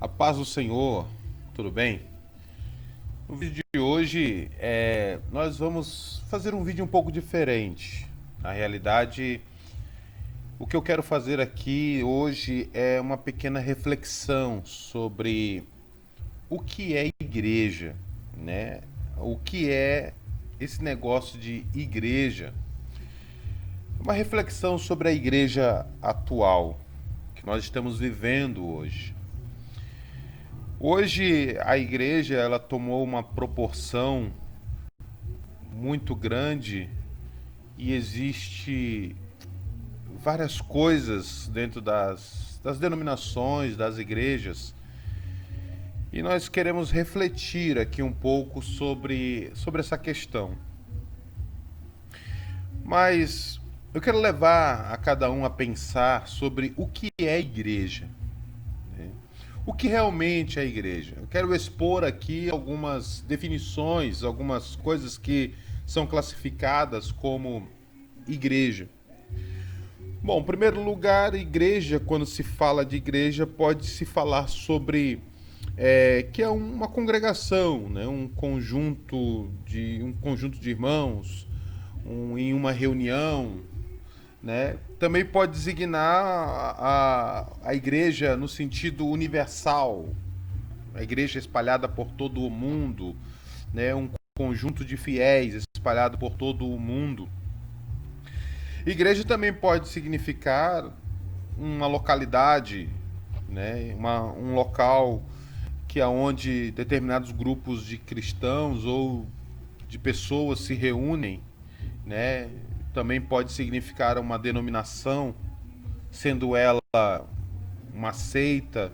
A paz do Senhor, tudo bem? No vídeo de hoje, nós vamos fazer um vídeo um pouco diferente. Na realidade, o que eu quero fazer aqui hoje é uma pequena reflexão sobre o que é igreja, né? O que é esse negócio de igreja? Uma reflexão sobre a igreja atual que nós estamos vivendo hoje. Hoje a igreja ela tomou uma proporção muito grande e existe várias coisas dentro das denominações, das igrejas. E nós queremos refletir aqui um pouco sobre essa questão. Mas eu quero levar a cada um a pensar sobre o que é igreja. O que realmente é a igreja? Eu quero expor aqui algumas definições, algumas coisas que são classificadas como igreja. Bom, em primeiro lugar, igreja, quando se fala de igreja, pode se falar sobre que é uma congregação, né? Um conjunto de irmãos, em uma reunião, né? Também pode designar a igreja no sentido universal, a igreja espalhada por todo o mundo, né? Um conjunto de fiéis espalhado por todo o mundo. Igreja também pode significar uma localidade, né? Um local que é onde determinados grupos de cristãos ou de pessoas se reúnem, né? Também pode significar uma denominação, sendo ela uma seita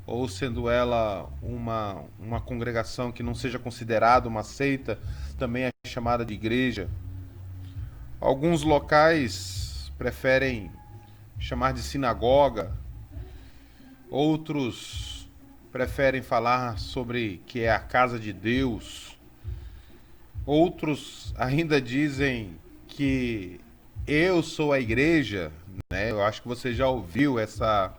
ou sendo ela uma congregação que não seja considerada uma seita, também é chamada de igreja. Alguns locais preferem chamar de sinagoga, outros preferem falar sobre que é a casa de Deus, outros ainda dizem que eu sou a igreja, né? Eu acho que você já ouviu essa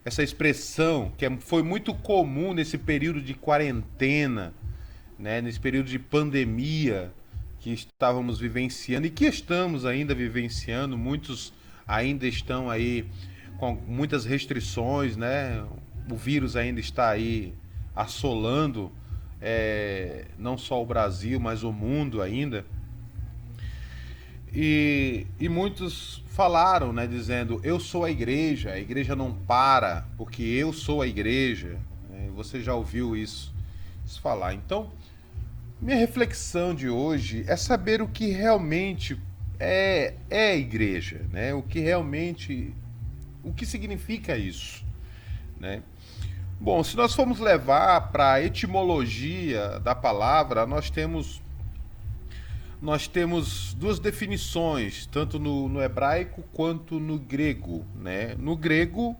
expressão que foi muito comum nesse período de quarentena, né? Nesse período de pandemia que estávamos vivenciando e que estamos ainda vivenciando. Muitos ainda estão aí com muitas restrições, né? O vírus ainda está aí assolando não só o Brasil, mas o mundo ainda. E muitos falaram, né, dizendo: eu sou a igreja não para, porque eu sou a igreja. Você já ouviu isso falar. Então, minha reflexão de hoje é saber o que realmente é a igreja, né? O que significa isso, né? Bom, se nós formos levar para a etimologia da palavra, nós temos duas definições, tanto no hebraico quanto no grego, né? No grego,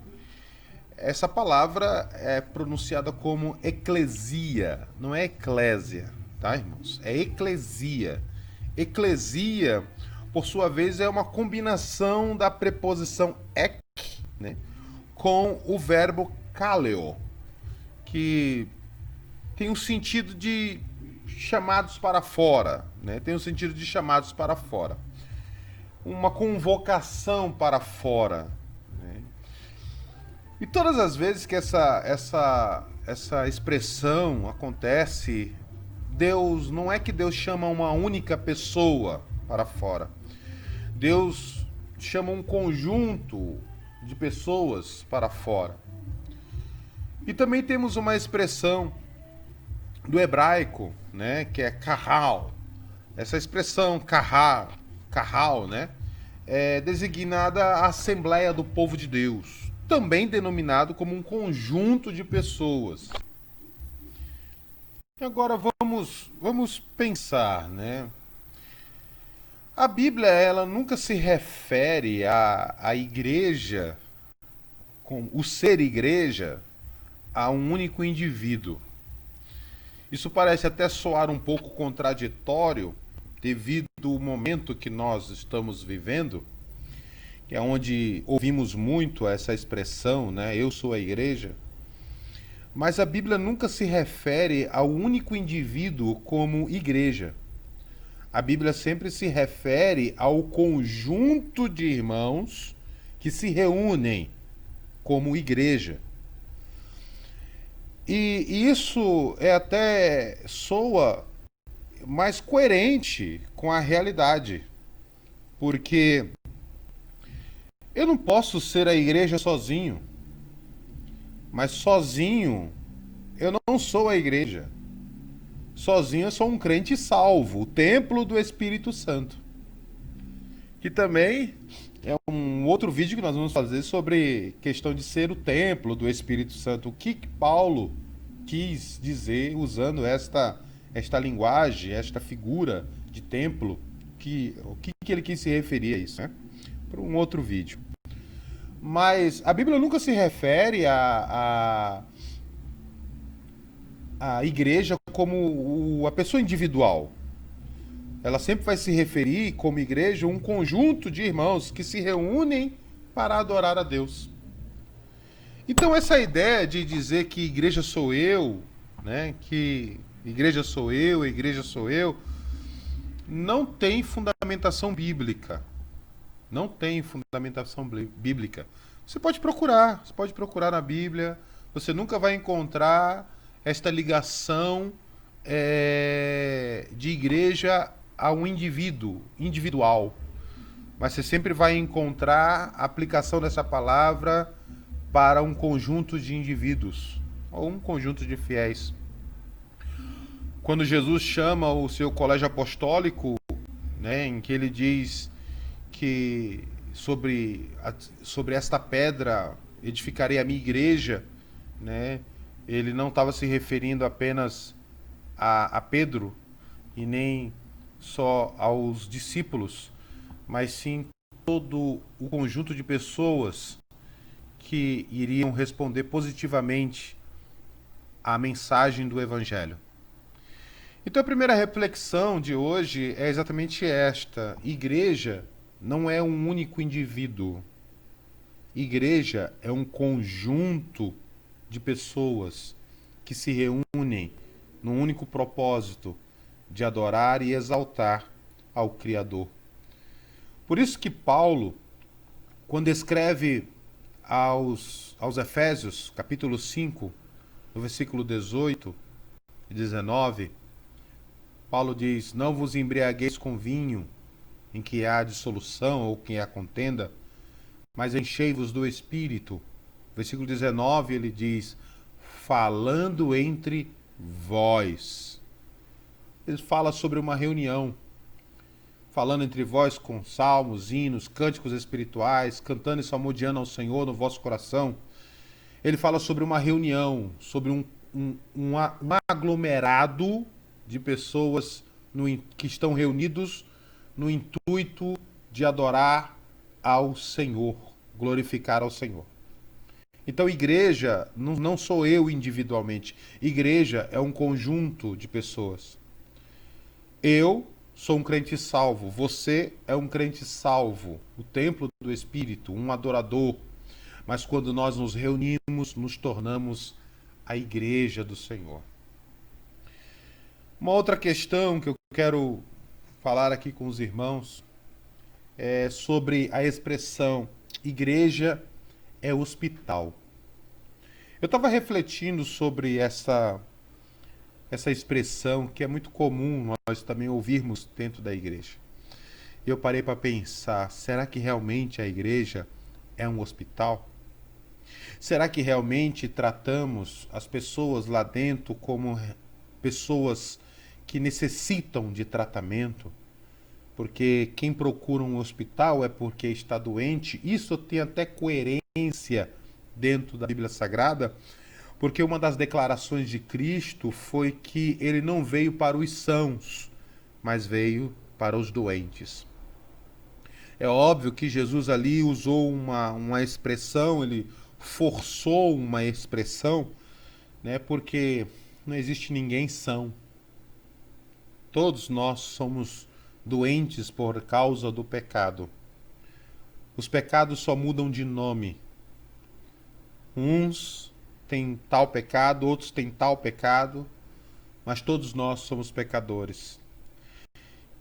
essa palavra é pronunciada como eclesia, não é eclésia, tá, irmãos? É eclesia. Eclesia, por sua vez, é uma combinação da preposição ek, né, com o verbo kaleo, que tem o sentido de chamados para fora, né? Tem o sentido de chamados para fora. Uma convocação para fora, né? E todas as vezes que essa expressão acontece, Deus não é que Deus chama uma única pessoa para fora. Deus chama um conjunto de pessoas para fora. E também temos uma expressão do hebraico, né, que é kahal. Essa expressão kahal, né, é designada a Assembleia do Povo de Deus, também denominado como um conjunto de pessoas. E agora vamos pensar, né? A Bíblia ela nunca se refere à igreja, com o ser igreja, a um único indivíduo. Isso parece até soar um pouco contraditório devido ao momento que nós estamos vivendo, que é onde ouvimos muito essa expressão, né? Eu sou a igreja. Mas a Bíblia nunca se refere ao único indivíduo como igreja. A Bíblia sempre se refere ao conjunto de irmãos que se reúnem como igreja. E isso até soa mais coerente com a realidade, porque eu não posso ser a igreja sozinho, mas sozinho eu não sou a igreja. Sozinho eu sou um crente salvo, o templo do Espírito Santo. Que também é um outro vídeo que nós vamos fazer sobre questão de ser o templo do Espírito Santo. O que Paulo quis dizer usando esta linguagem, esta figura de templo, o que ele quis se referir a isso, né? Para um outro vídeo. Mas a Bíblia nunca se refere a igreja como a pessoa individual. Ela sempre vai se referir como igreja um conjunto de irmãos que se reúnem para adorar a Deus. Então essa ideia de dizer que igreja sou eu, né, que igreja sou eu, igreja sou eu, não tem fundamentação bíblica. Não tem fundamentação bíblica. Você pode procurar na Bíblia, você nunca vai encontrar esta ligação de igreja a um individual. Mas você sempre vai encontrar a aplicação dessa palavra para um conjunto de indivíduos, ou um conjunto de fiéis. Quando Jesus chama o seu colégio apostólico, né, em que ele diz que sobre esta pedra edificarei a minha igreja, né, ele não estava se referindo apenas a Pedro e nem só aos discípulos, mas sim todo o conjunto de pessoas que iriam responder positivamente à mensagem do Evangelho. Então a primeira reflexão de hoje é exatamente esta: igreja não é um único indivíduo. Igreja é um conjunto de pessoas que se reúnem num único propósito de adorar e exaltar ao Criador. Por isso que Paulo, quando escreve aos Efésios, capítulo 5, no versículo 18 e 19, Paulo diz: não vos embriagueis com vinho, em que há dissolução ou que há contenda, mas enchei-vos do Espírito. Versículo 19 ele diz: falando entre vós. Ele fala sobre uma reunião, falando entre vós com salmos, hinos, cânticos espirituais, cantando e salmodiando ao Senhor no vosso coração. Ele fala sobre uma reunião, sobre um aglomerado de pessoas que estão reunidos no intuito de adorar ao Senhor, glorificar ao Senhor. Então, igreja não sou eu individualmente. Igreja é um conjunto de pessoas. Eu sou um crente salvo, você é um crente salvo, o templo do Espírito, um adorador. Mas quando nós nos reunimos, nos tornamos a igreja do Senhor. Uma outra questão que eu quero falar aqui com os irmãos é sobre a expressão igreja é hospital. Eu estava refletindo sobre essa expressão que é muito comum nós também ouvirmos dentro da igreja. E eu parei para pensar, será que realmente a igreja é um hospital? Será que realmente tratamos as pessoas lá dentro como pessoas que necessitam de tratamento? Porque quem procura um hospital é porque está doente. Isso tem até coerência dentro da Bíblia Sagrada, porque uma das declarações de Cristo foi que ele não veio para os sãos, mas veio para os doentes. É óbvio que Jesus ali usou uma expressão, ele forçou uma expressão, né, porque não existe ninguém são. Todos nós somos doentes por causa do pecado. Os pecados só mudam de nome. Uns têm tal pecado, outros têm tal pecado, mas todos nós somos pecadores.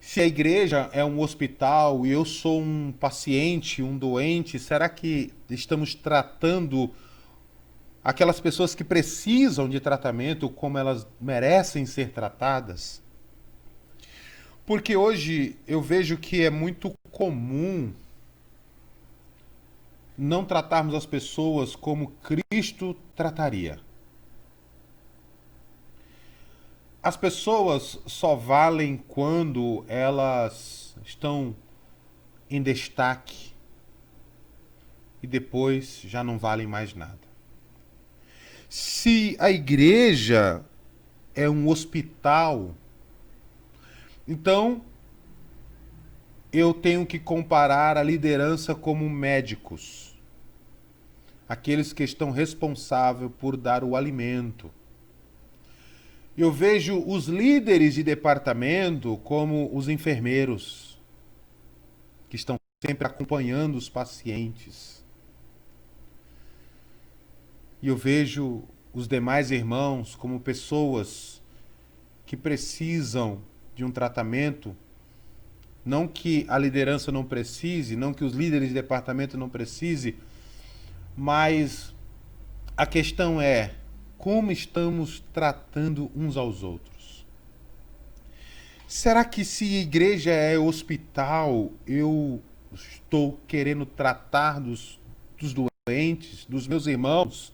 Se a igreja é um hospital e eu sou um paciente, um doente, será que estamos tratando aquelas pessoas que precisam de tratamento como elas merecem ser tratadas? Porque hoje eu vejo que é muito comum não tratarmos as pessoas como Cristo trataria. As pessoas só valem quando elas estão em destaque e depois já não valem mais nada. Se a igreja é um hospital, então eu tenho que comparar a liderança como médicos, aqueles que estão responsáveis por dar o alimento. Eu vejo os líderes de departamento como os enfermeiros, que estão sempre acompanhando os pacientes. E eu vejo os demais irmãos como pessoas que precisam de um tratamento, não que a liderança não precise, não que os líderes de departamento não precisem, mas a questão é como estamos tratando uns aos outros. Será que se a igreja é hospital, eu estou querendo tratar dos doentes, dos meus irmãos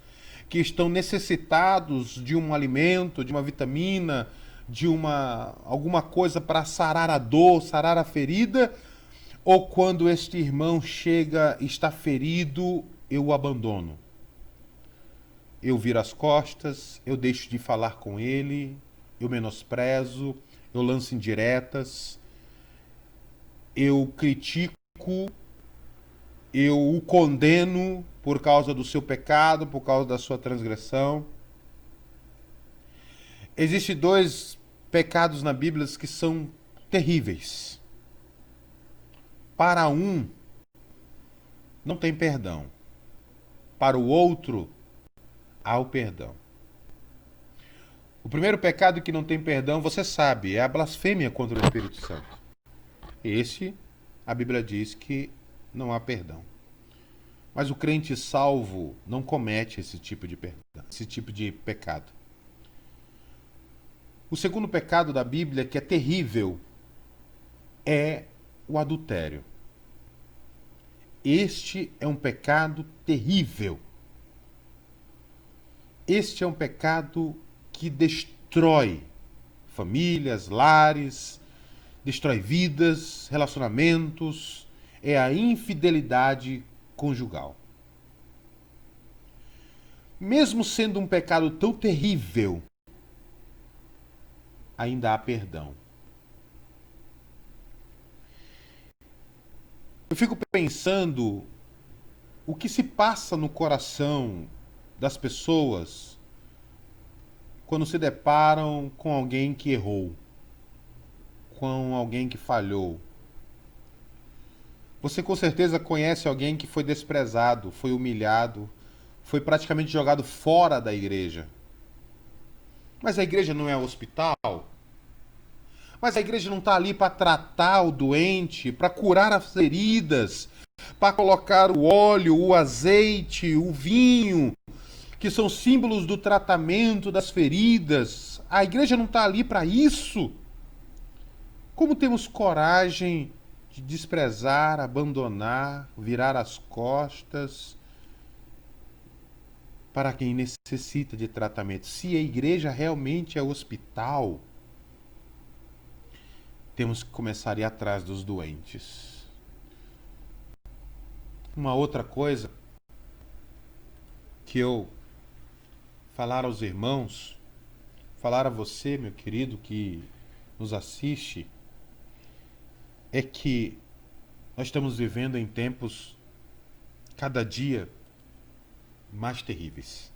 que estão necessitados de um alimento, de uma vitamina, de alguma coisa para sarar a dor, sarar a ferida? Ou quando este irmão chega e está ferido, eu o abandono? Eu viro as costas, eu deixo de falar com ele, eu menosprezo, eu lanço indiretas, eu critico, eu o condeno por causa do seu pecado, por causa da sua transgressão. Existem dois pecados na Bíblia que são terríveis. Para um, não tem perdão. Para o outro, há o perdão. O primeiro pecado que não tem perdão, você sabe, é a blasfêmia contra o Espírito Santo. Esse, a Bíblia diz que não há perdão. Mas o crente salvo não comete esse tipo de perdão, esse tipo de pecado. O segundo pecado da Bíblia, que é terrível, é o adultério. Este é um pecado terrível. Este é um pecado que destrói famílias, lares, destrói vidas, relacionamentos. É a infidelidade conjugal. Mesmo sendo um pecado tão terrível, ainda há perdão. Eu fico pensando o que se passa no coração das pessoas quando se deparam com alguém que errou, com alguém que falhou. Você com certeza conhece alguém que foi desprezado, foi humilhado, foi praticamente jogado fora da igreja. Mas a igreja não é hospital? Mas a igreja não está ali para tratar o doente, para curar as feridas, para colocar o óleo, o azeite, o vinho, que são símbolos do tratamento das feridas. A igreja não está ali para isso. Como temos coragem de desprezar, abandonar, virar as costas para quem necessita de tratamento? Se a igreja realmente é hospital, temos que começar a ir atrás dos doentes. Uma outra coisa que eu falar aos irmãos, falar a você, meu querido, que nos assiste, é que nós estamos vivendo em tempos cada dia mais terríveis.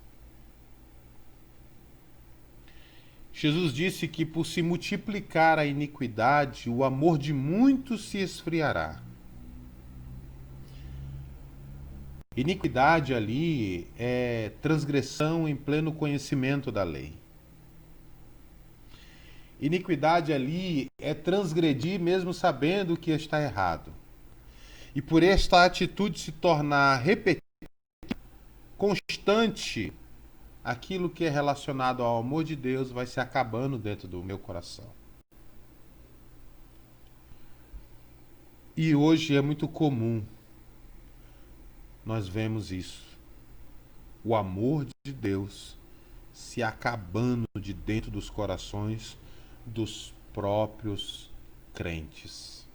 Jesus disse que por se multiplicar a iniquidade, o amor de muitos se esfriará. Iniquidade ali é transgressão em pleno conhecimento da lei. Iniquidade ali é transgredir mesmo sabendo que está errado. E por esta atitude se tornar repetida, constante, aquilo que é relacionado ao amor de Deus vai se acabando dentro do meu coração. E hoje é muito comum nós vemos isso. O amor de Deus se acabando de dentro dos corações dos próprios crentes.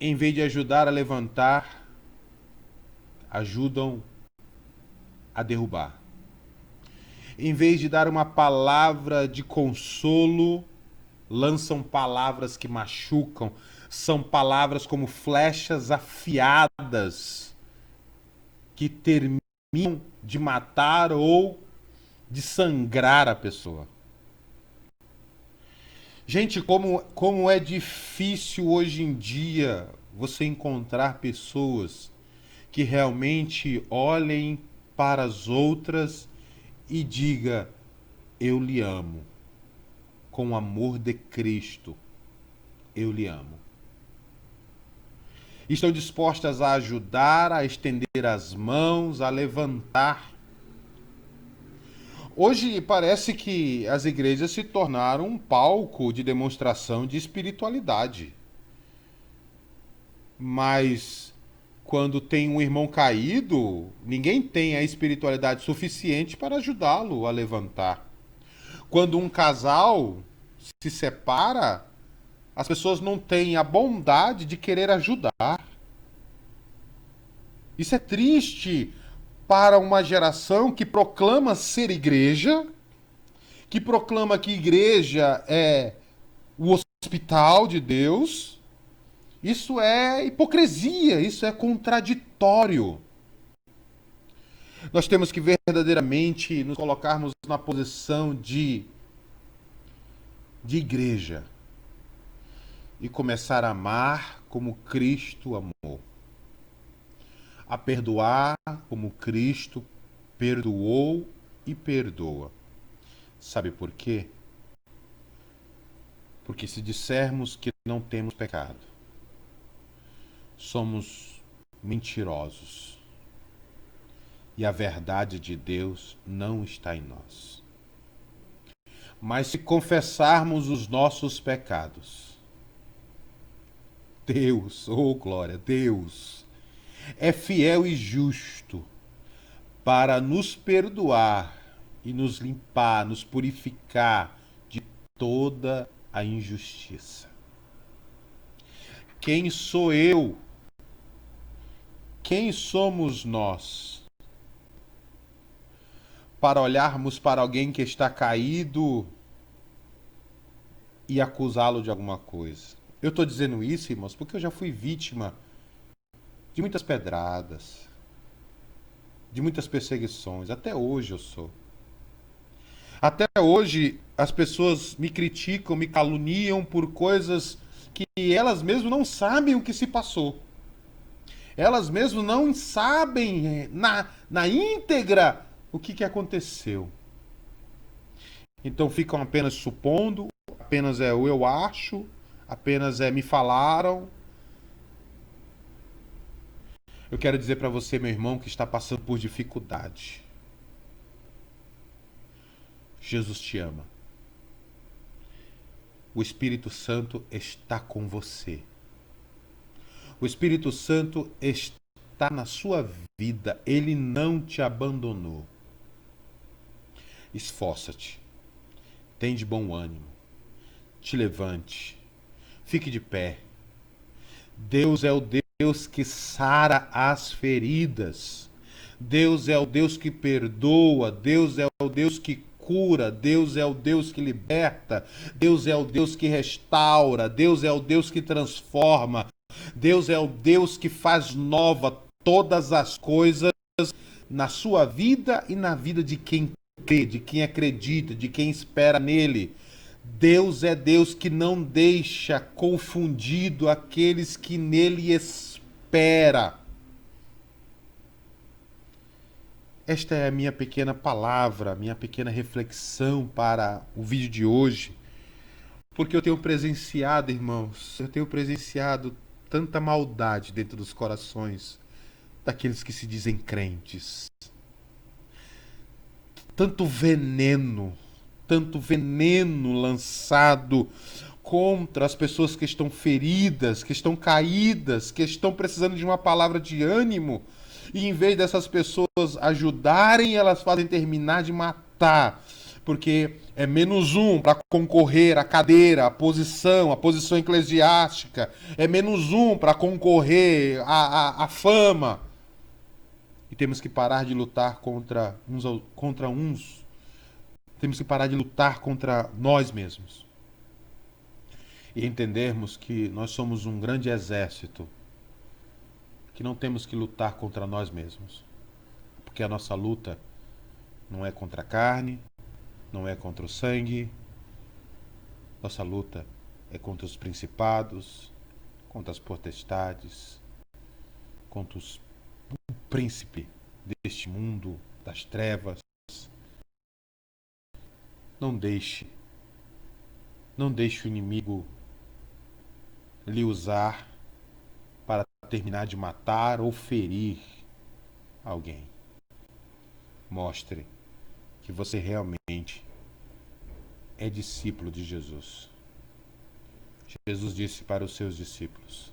Em vez de ajudar a levantar, ajudam a derrubar. Em vez de dar uma palavra de consolo, lançam palavras que machucam. São palavras como flechas afiadas que terminam de matar ou de sangrar a pessoa. Gente, como é difícil hoje em dia você encontrar pessoas que realmente olhem para as outras e diga: eu lhe amo. Com o amor de Cristo, eu lhe amo. Estão dispostas a ajudar, a estender as mãos, a levantar. Hoje parece que as igrejas se tornaram um palco de demonstração de espiritualidade. Mas quando tem um irmão caído, ninguém tem a espiritualidade suficiente para ajudá-lo a levantar. Quando um casal se separa, as pessoas não têm a bondade de querer ajudar. Isso é triste para uma geração que proclama ser igreja, que proclama que igreja é o hospital de Deus. Isso é hipocrisia, isso é contraditório. Nós temos que verdadeiramente nos colocarmos na posição de igreja e começar a amar como Cristo amou, a perdoar como Cristo perdoou e perdoa. Sabe por quê? Porque se dissermos que não temos pecado, somos mentirosos e a verdade de Deus não está em nós. Mas se confessarmos os nossos pecados, Deus, oh glória, Deus é fiel e justo para nos perdoar e nos limpar, nos purificar de toda a injustiça. Quem sou eu? Quem somos nós para olharmos para alguém que está caído e acusá-lo de alguma coisa? Eu estou dizendo isso, irmãos, porque eu já fui vítima de muitas pedradas, de muitas perseguições. Até hoje eu sou. Até hoje as pessoas me criticam, me caluniam por coisas que elas mesmas não sabem o que se passou. Elas mesmas não sabem na íntegra o que aconteceu. Então ficam apenas supondo, apenas é o eu acho, apenas é me falaram. Eu quero dizer para você, meu irmão, que está passando por dificuldade. Jesus te ama. O Espírito Santo está com você. O Espírito Santo está na sua vida. Ele não te abandonou. Esforça-te. Tem de bom ânimo. Te levante. Fique de pé. Deus é o Deus que sara as feridas. Deus é o Deus que perdoa. Deus é o Deus que cura. Deus é o Deus que liberta. Deus é o Deus que restaura. Deus é o Deus que transforma. Deus é o Deus que faz nova todas as coisas na sua vida e na vida de quem crê, de quem acredita, de quem espera nele. Deus é Deus que não deixa confundido aqueles que nele espera. Esta é a minha pequena palavra, a minha pequena reflexão para o vídeo de hoje. Porque eu tenho presenciado, irmãos, eu tenho presenciado tanta maldade dentro dos corações daqueles que se dizem crentes. Tanto veneno lançado contra as pessoas que estão feridas, que estão caídas, que estão precisando de uma palavra de ânimo. E em vez dessas pessoas ajudarem, elas fazem terminar de matar. Porque é -1 para concorrer à cadeira, à posição eclesiástica. É -1 para concorrer à fama. E temos que parar de lutar contra uns. Temos que parar de lutar contra nós mesmos. E entendermos que nós somos um grande exército, que não temos que lutar contra nós mesmos. Porque a nossa luta não é contra a carne, não é contra o sangue. Nossa luta é contra os principados, contra as potestades, contra o príncipe deste mundo, das trevas. Não deixe o inimigo lhe usar para terminar de matar ou ferir alguém. Mostre que você realmente é discípulo de Jesus. Jesus disse para os seus discípulos: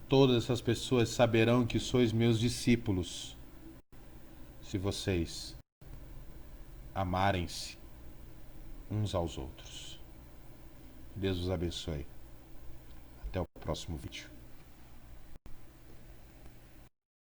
todas essas pessoas saberão que sois meus discípulos se vocês amarem-se uns aos outros. Deus os abençoe. Até o próximo vídeo.